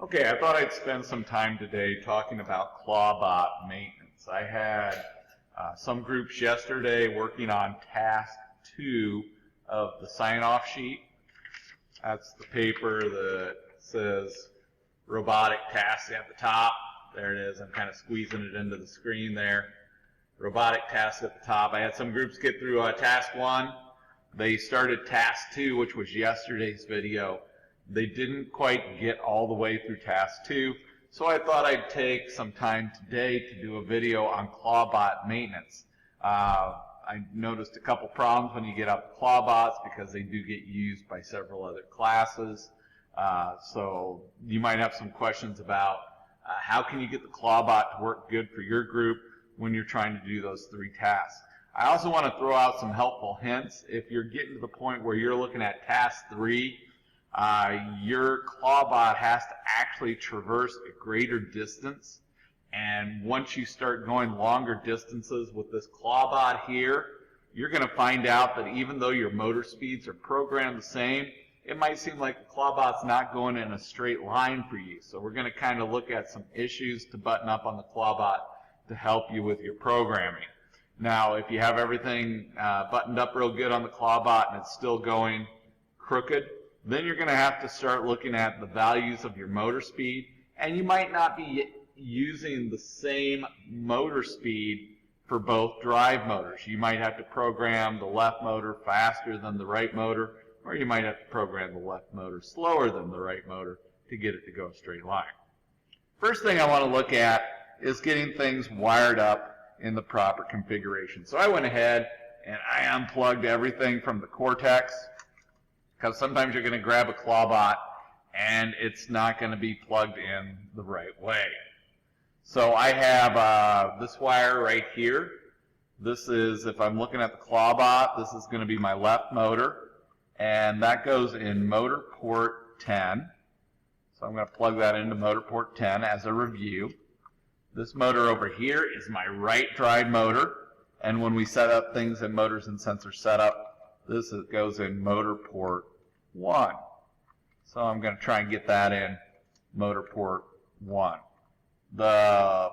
Okay, I thought I'd spend some time today talking about clawbot maintenance. I had some groups yesterday working on task 2 of the sign-off sheet. That's the paper that says robotic tasks at the top. There it is. I'm kind of squeezing it into the screen there. Robotic tasks at the top. I had some groups get through task 1. They started task 2, which was yesterday's video. They didn't quite get all the way through task 2, so I thought I'd take some time today to do a video on clawbot maintenance. I noticed a couple problems when you get up to clawbots because they do get used by several other classes. So you might have some questions about how can you get the clawbot to work good for your group when you're trying to do those 3 tasks. I also want to throw out some helpful hints. If you're getting to the point where you're looking at task 3, your clawbot has to actually traverse a greater distance, and once you start going longer distances with this clawbot here, you're going to find out that even though your motor speeds are programmed the same, it might seem like the clawbot's not going in a straight line for you. So we're going to kind of look at some issues to button up on the clawbot to help you with your programming. Now, if you have everything buttoned up real good on the clawbot and it's still going crooked, then you're going to have to start looking at the values of your motor speed, and you might not be using the same motor speed for both drive motors. You might have to program the left motor faster than the right motor, or you might have to program the left motor slower than the right motor to get it to go a straight line. First thing I want to look at is getting things wired up in the proper configuration. So I went ahead and I unplugged everything from the Cortex, because sometimes you're going to grab a clawbot and it's not going to be plugged in the right way. So I have this wire right here. This is, if I'm looking at the clawbot, this is going to be my left motor, and that goes in motor port 10. So I'm going to plug that into motor port 10 as a review. This motor over here is my right drive motor, and when we set up things in motors and sensor setup, this goes in motor port 1. So I'm going to try and get that in motor port 1. The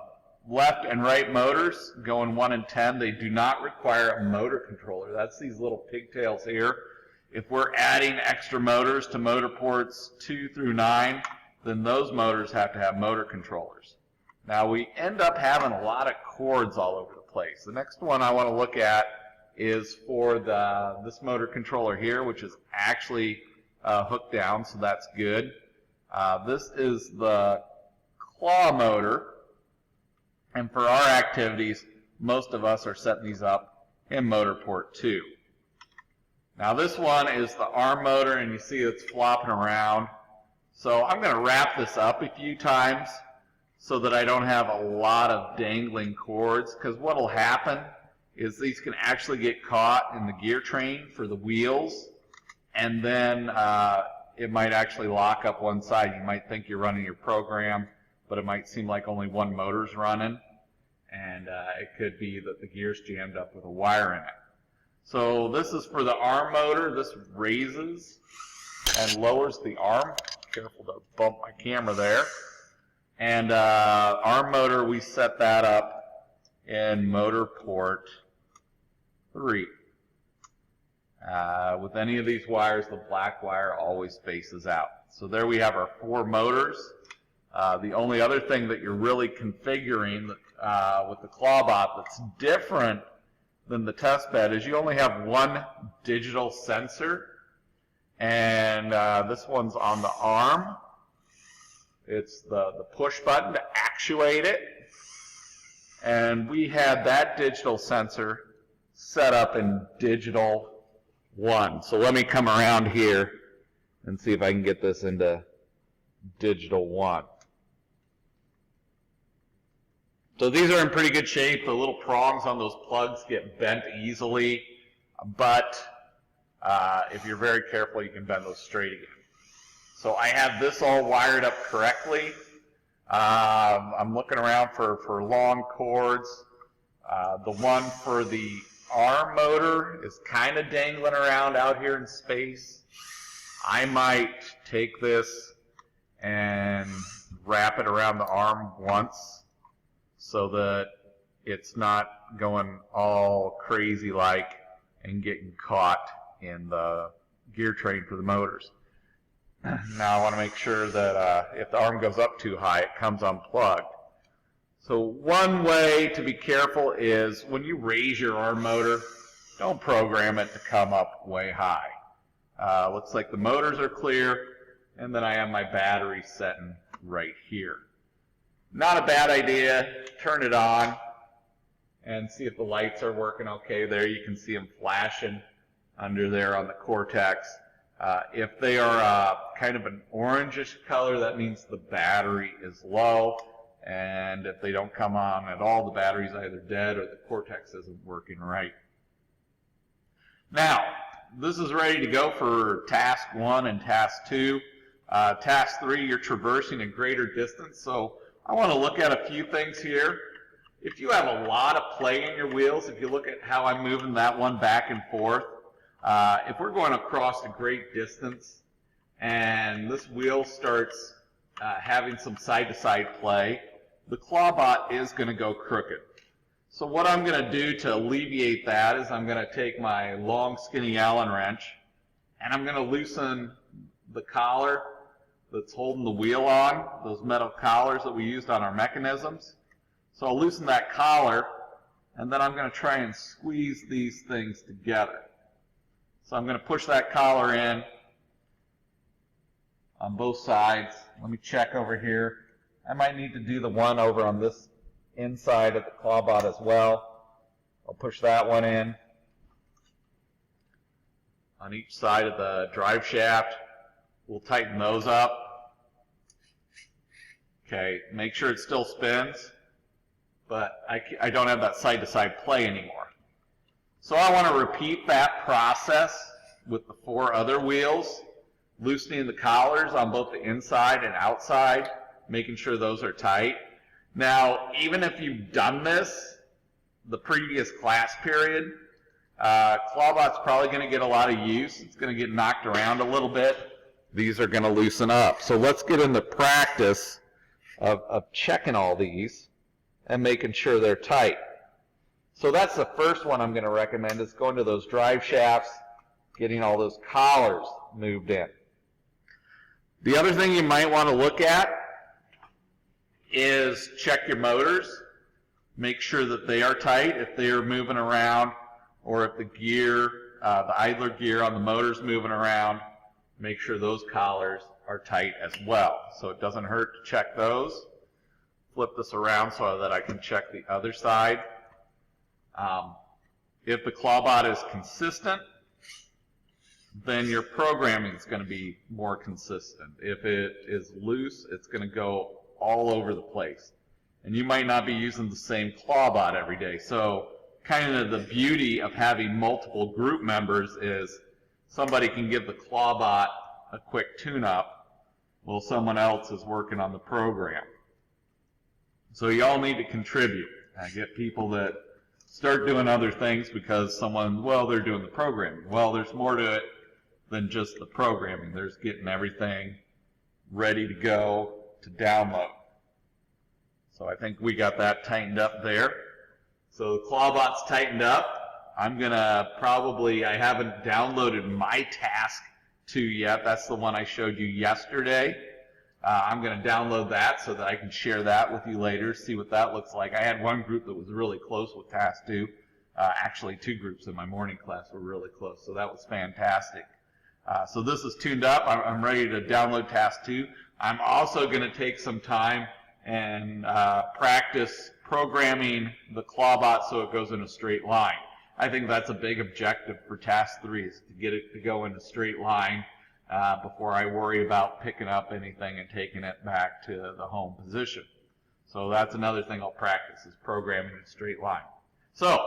left and right motors go in 1 and 10. They do not require a motor controller. That's these little pigtails here. If we're adding extra motors to motor ports 2 through 9, then those motors have to have motor controllers. Now we end up having a lot of cords all over the place. The next one I want to look at is for this motor controller here, which is actually hooked down, so that's good. This is the claw motor, and for our activities, most of us are setting these up in motor port 2. Now this one is the arm motor, and you see it's flopping around. So I'm going to wrap this up a few times so that I don't have a lot of dangling cords, because what will happen is these can actually get caught in the gear train for the wheels, and then it might actually lock up one side. You might think you're running your program, but it might seem like only one motor's running, and it could be that the gear's jammed up with a wire in it. So this is for the arm motor. This raises and lowers the arm. Careful to bump my camera there. And arm motor, we set that up in motor port 3. With any of these wires, the black wire always faces out. So there we have our 4 motors. The only other thing that you're really configuring with the clawbot that's different than the test bed is you only have 1 digital sensor, and this one's on the arm. It's the push button to actuate it, and we had that digital sensor set up in digital 1. So let me come around here and see if I can get this into digital 1. So these are in pretty good shape. The little prongs on those plugs get bent easily, but if you're very careful, you can bend those straight again. So I have this all wired up correctly. I'm looking around for long cords. The one for the arm motor is kind of dangling around out here in space. I might take this and wrap it around the arm once so that it's not going all crazy like and getting caught in the gear train for the motors. Now I want to make sure that if the arm goes up too high, it comes unplugged. So one way to be careful is when you raise your arm motor, don't program it to come up way high. Looks like the motors are clear, and then I have my battery setting right here. Not a bad idea. Turn it on and see if the lights are working okay there. You can see them flashing under there on the Cortex. If they are kind of an orangish color, that means the battery is low. And if they don't come on at all, the battery's either dead or the Cortex isn't working right. Now, this is ready to go for task 1 and task 2. Task 3, you're traversing a greater distance. So I want to look at a few things here. If you have a lot of play in your wheels, if you look at how I'm moving that one back and forth, if we're going across a great distance and this wheel starts having some side-to-side play, the clawbot is going to go crooked. So what I'm going to do to alleviate that is I'm going to take my long, skinny Allen wrench and I'm going to loosen the collar that's holding the wheel on, those metal collars that we used on our mechanisms. So I'll loosen that collar, and then I'm going to try and squeeze these things together. So I'm going to push that collar in on both sides. Let me check over here. I might need to do the one over on this inside of the clawbot as well. I'll push that one in on each side of the drive shaft. We'll tighten those up. Okay, make sure it still spins, but I don't have that side-to-side play anymore. So I want to repeat that process with the 4 other wheels, loosening the collars on both the inside and outside, making sure those are tight. Now, even if you've done this the previous class period, clawbot's probably going to get a lot of use. It's going to get knocked around a little bit. These are going to loosen up. So let's get into practice of checking all these and making sure they're tight. So that's the first one I'm going to recommend, is going to those drive shafts, getting all those collars moved in. The other thing you might want to look at is check your motors. Make sure that they are tight if they are moving around, or if the gear, the idler gear on the motor is moving around, make sure those collars are tight as well. So it doesn't hurt to check those. Flip this around so that I can check the other side. If the clawbot is consistent, then your programming is going to be more consistent. If it is loose, it's going to go all over the place. And you might not be using the same clawbot every day. So kind of the beauty of having multiple group members is somebody can give the clawbot a quick tune-up while someone else is working on the program. So you all need to contribute. Get people that start doing other things because someone, well, they're doing the programming. Well, there's more to it than just the programming. There's getting everything ready to go to download. So I think we got that tightened up there. So the clawbot's tightened up. I'm going to probably, I haven't downloaded my task 2 yet. That's the one I showed you yesterday. I'm going to download that so that I can share that with you later, see what that looks like. I had one group that was really close with task 2. Actually, 2 groups in my morning class were really close, so that was fantastic. So this is tuned up. I'm ready to download task 2. I'm also going to take some time and practice programming the clawbot so it goes in a straight line. I think that's a big objective for task 3, is to get it to go in a straight line before I worry about picking up anything and taking it back to the home position. So that's another thing I'll practice, is programming in a straight line. So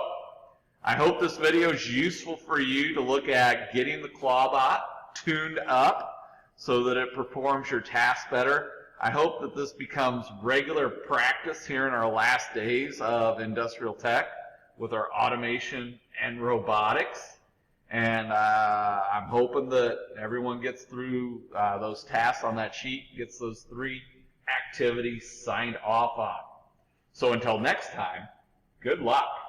I hope this video is useful for you to look at getting the clawbot tuned up so that it performs your task better. I hope that this becomes regular practice here in our last days of industrial tech with our automation and robotics. And I'm hoping that everyone gets through those tasks on that sheet, gets those 3 activity signed off on. So until next time, good luck.